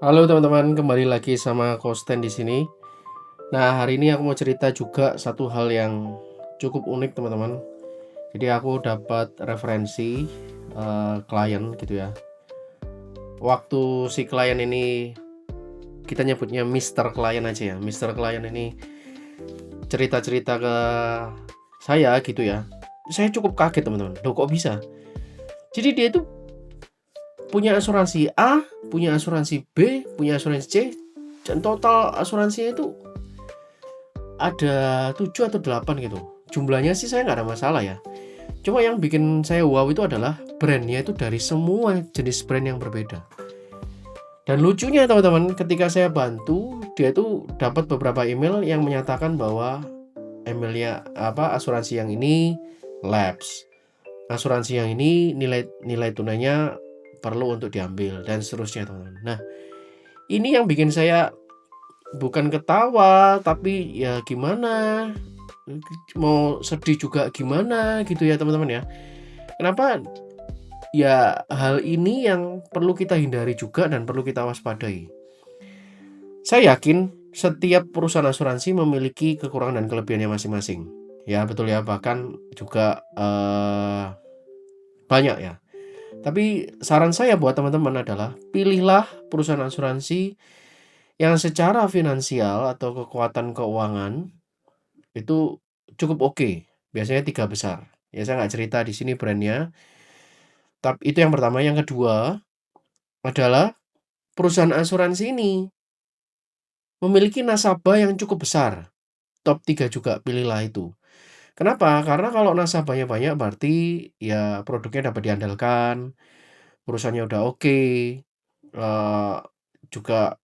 Halo teman-teman, kembali lagi sama Kosten di sini. Nah, hari ini aku mau cerita juga satu hal yang cukup unik teman-teman. Jadi aku dapat referensi klien gitu ya. Waktu si klien ini, kita nyebutnya Mister Klien aja ya. Mister Klien ini cerita-cerita ke saya gitu ya. Saya cukup kaget teman-teman. Loh kok bisa? Jadi dia itu punya asuransi A, punya asuransi B, punya asuransi C, dan total asuransinya itu ada 7 atau 8 gitu. Jumlahnya sih saya nggak ada masalah ya. Cuma yang bikin saya wow itu adalah brandnya itu dari semua jenis brand yang berbeda. Dan lucunya teman-teman, ketika saya bantu, dia itu dapat beberapa email yang menyatakan bahwa emailnya asuransi yang ini lapse. Asuransi yang ini nilai tunainya perlu untuk diambil dan seterusnya teman-teman. Nah, ini yang bikin saya bukan ketawa tapi ya gimana, mau sedih juga gimana gitu ya teman-teman ya. Kenapa? Ya hal ini yang perlu kita hindari juga dan perlu kita waspadai. Saya yakin setiap perusahaan asuransi memiliki kekurangan dan kelebihannya masing-masing. Ya betul ya, bahkan juga banyak ya. Tapi saran saya buat teman-teman adalah pilihlah perusahaan asuransi yang secara finansial atau kekuatan keuangan itu cukup oke. Biasanya 3 besar. Ya saya nggak cerita di sini brandnya. Tapi itu yang pertama. Yang kedua adalah perusahaan asuransi ini memiliki nasabah yang cukup besar. Top 3 juga pilihlah itu. Kenapa? Karena kalau nasabahnya banyak berarti ya produknya dapat diandalkan, perusahaannya udah oke, juga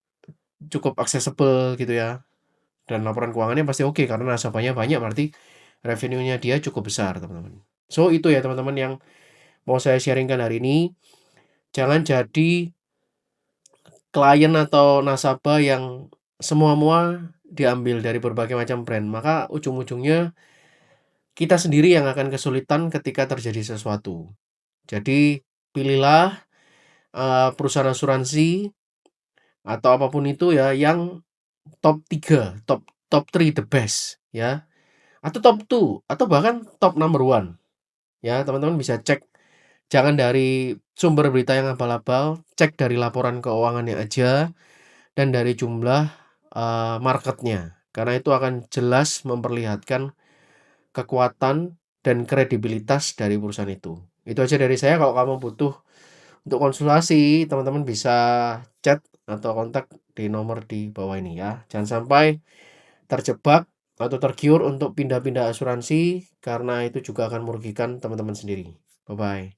cukup accessible gitu ya. Dan laporan keuangannya pasti oke karena nasabahnya banyak berarti revenue-nya dia cukup besar, teman-teman. So itu ya teman-teman yang mau saya sharingkan hari ini. Jangan jadi klien atau nasabah yang semua-mua diambil dari berbagai macam brand, maka ujung-ujungnya kita sendiri yang akan kesulitan ketika terjadi sesuatu. Jadi pilihlah, perusahaan asuransi atau apapun itu ya yang top 3, top top 3 the best ya, atau top 2 atau bahkan top number one ya. Teman-teman bisa cek, jangan dari sumber berita yang abal-abal, cek dari laporan keuangannya aja dan dari jumlah, marketnya. Karena itu akan jelas memperlihatkan kekuatan dan kredibilitas dari perusahaan itu. Itu aja dari saya. Kalau kamu butuh untuk konsultasi, teman-teman bisa chat atau kontak di nomor di bawah ini ya. Jangan sampai terjebak atau tergiur untuk pindah-pindah asuransi karena itu juga akan merugikan teman-teman sendiri. Bye-bye.